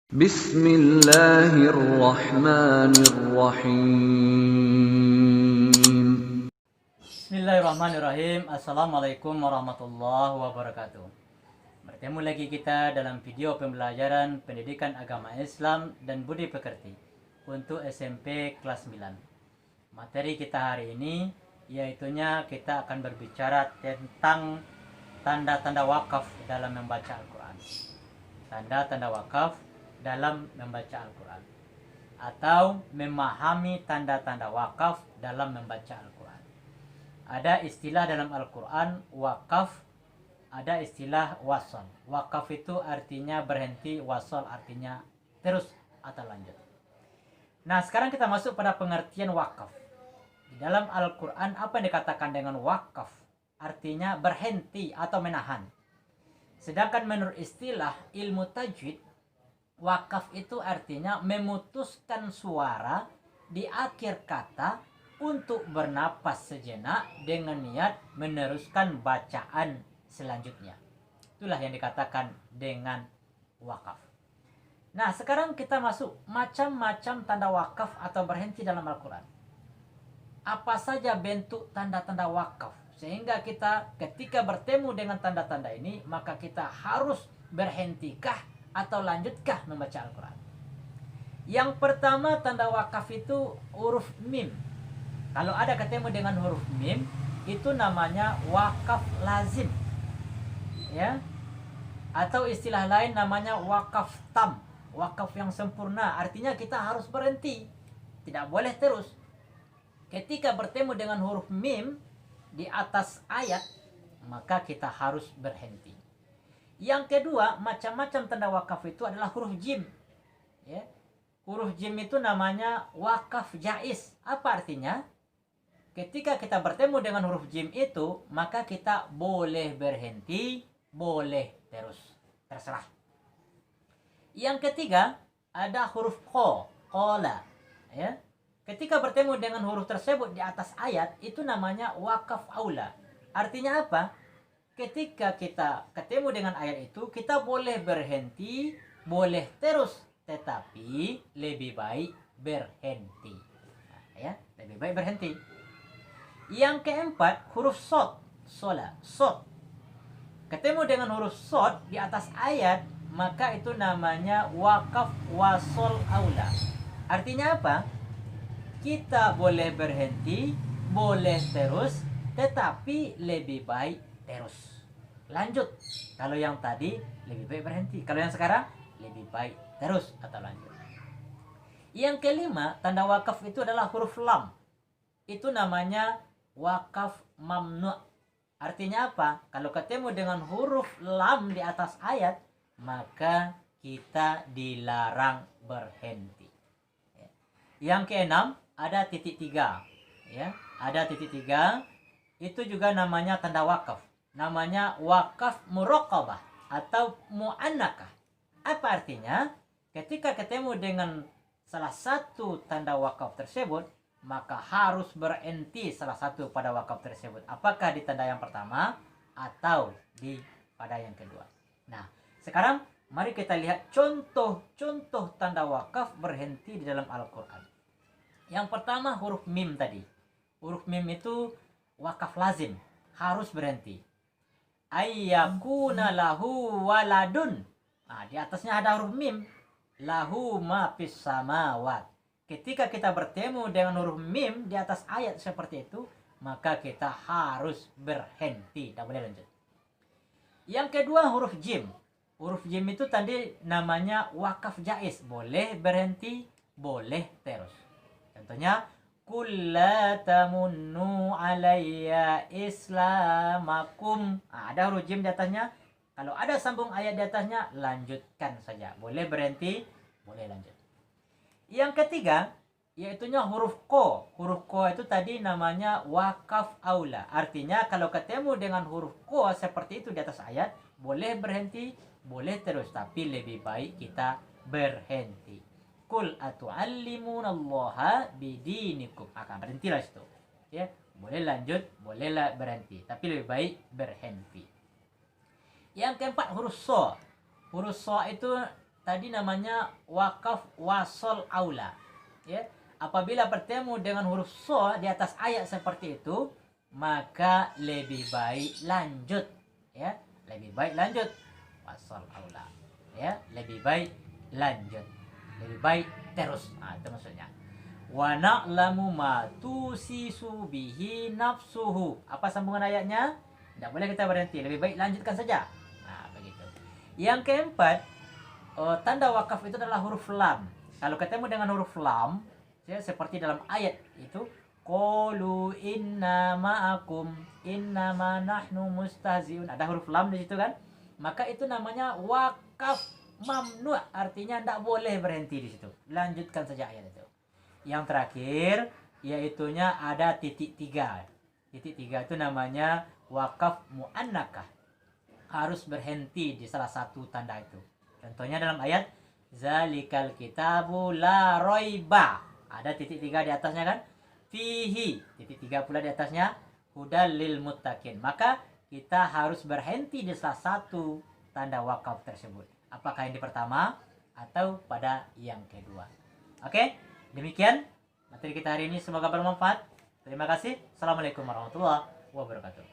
Bismillahirrahmanirrahim. Bismillahirrahmanirrahim. Assalamualaikum warahmatullahi wabarakatuh. Bertemu lagi kita dalam video pembelajaran pendidikan agama Islam dan budi pekerti untuk SMP kelas 9. Materi kita hari ini yaitunya kita akan berbicara tentang tanda-tanda wakaf dalam membaca Al-Quran. Tanda-tanda wakaf dalam membaca Al-Quran, atau memahami tanda-tanda wakaf dalam membaca Al-Quran. Ada istilah dalam Al-Quran wakaf, ada istilah wasol. Wakaf itu artinya berhenti, wasol artinya terus atau lanjut. Nah, sekarang kita masuk pada pengertian wakaf. Di dalam Al-Quran apa yang dikatakan dengan wakaf? Artinya berhenti atau menahan. Sedangkan menurut istilah ilmu tajwid, wakaf itu artinya memutuskan suara di akhir kata untuk bernapas sejenak dengan niat meneruskan bacaan selanjutnya. Itulah yang dikatakan dengan wakaf. Nah, sekarang kita masuk macam-macam tanda wakaf atau berhenti dalam Al-Quran. Apa saja bentuk tanda-tanda wakaf? Sehingga kita ketika bertemu dengan tanda-tanda ini, maka kita harus berhentikah atau lanjutkah membaca Al-Quran. Yang pertama tanda wakaf itu huruf mim. Kalau ada ketemu dengan huruf mim, itu namanya wakaf lazim, ya. Atau istilah lain namanya wakaf tam, wakaf yang sempurna. Artinya kita harus berhenti, tidak boleh terus. Ketika bertemu dengan huruf mim di atas ayat, maka kita harus berhenti. Yang kedua, macam-macam tanda wakaf itu adalah huruf jim, ya. Huruf jim itu namanya wakaf jaiz. Apa artinya? Ketika kita bertemu dengan huruf jim itu, maka kita boleh berhenti, boleh terus, terserah. Yang ketiga, ada huruf ko, kola, ya. Ketika bertemu dengan huruf tersebut di atas ayat, itu namanya wakaf aula. Artinya apa? Ketika kita ketemu dengan ayat itu, kita boleh berhenti, boleh terus, tetapi lebih baik berhenti. Nah, ya, lebih baik berhenti. Yang keempat, huruf sod, sola, sod. Ketemu dengan huruf sod di atas ayat, maka itu namanya wakaf wasol aula. Artinya apa? Kita boleh berhenti, boleh terus, tetapi lebih baik terus, lanjut. Kalau yang tadi lebih baik berhenti, kalau yang sekarang lebih baik terus atau lanjut. Yang kelima, tanda wakaf itu adalah huruf lam. Itu namanya wakaf mamnu. Artinya apa? Kalau ketemu dengan huruf lam di atas ayat, maka kita dilarang berhenti. Yang keenam, ada titik tiga, ya. Ada titik tiga, itu juga namanya tanda wakaf. Namanya wakaf muraqabah atau mu'annakah. Apa artinya? Ketika ketemu dengan salah satu tanda wakaf tersebut, maka harus berhenti salah satu pada wakaf tersebut. Apakah di tanda yang pertama atau di pada yang kedua. Nah, sekarang mari kita lihat contoh-contoh tanda wakaf berhenti di dalam Al-Quran. Yang pertama huruf mim tadi. Huruf mim itu wakaf lazim, harus berhenti. Ayyakuna lahu waladun. Nah, di atasnya ada huruf mim. Lahu ma fis samawat. Ketika kita bertemu dengan huruf mim di atas ayat seperti itu, maka kita harus berhenti, tidak boleh lanjut. Yang kedua huruf jim. Huruf jim itu tadi namanya wakaf jaiz, boleh berhenti, boleh terus. Contohnya Qul la tamunnu alayya islamakum. Nah, ada huruf jim di atasnya. Kalau ada sambung ayat di atasnya, lanjutkan saja. Boleh berhenti, boleh lanjut. Yang ketiga, yaitunya huruf ko. Huruf ko itu tadi namanya wakaf aula. Artinya kalau ketemu dengan huruf ko seperti itu di atas ayat, boleh berhenti, boleh terus. Tapi lebih baik kita berhenti. Kul atu'allimunallaha bidinikum. Akan berhentilah situ. Ya, boleh lanjut, bolehlah berhenti, tapi lebih baik berhenti. Yang keempat huruf so. Huruf so itu tadi namanya wakaf wasol aula. Ya, apabila bertemu dengan huruf so di atas ayat seperti itu, maka lebih baik lanjut. Ya, lebih baik lanjut. Wasol aula. Ya, lebih baik lanjut. Lebih baik terus. Nah, itu maksudnya. Wa na'lamu ma tusisu bihi nafsuhu. Apa sambungan ayatnya? Tidak boleh kita berhenti. Lebih baik lanjutkan saja. Nah, begitu. Yang keempat, tanda wakaf itu adalah huruf lam. Kalau ketemu dengan huruf lam, ya, seperti dalam ayat itu, qalu inna ma'akum innama nahnu mustahziun. Ada huruf lam di situ kan? Maka itu namanya wakaf mamnu, artinya tidak boleh berhenti di situ. Lanjutkan saja ayat itu. Yang terakhir, yaitunya ada titik 3. Titik 3 itu namanya wakaf mu'annakah. Harus berhenti di salah satu tanda itu. Contohnya dalam ayat zalikal kitabu la roiba. Ada titik 3 di atasnya kan? Fihi. Titik 3 pula di atasnya. Hudal lil muttaqin. Maka kita harus berhenti di salah satu tanda wakaf tersebut. Apakah yang di pertama atau pada yang kedua. Oke? Demikian materi kita hari ini, semoga bermanfaat. Terima kasih. Assalamualaikum warahmatullahi wabarakatuh.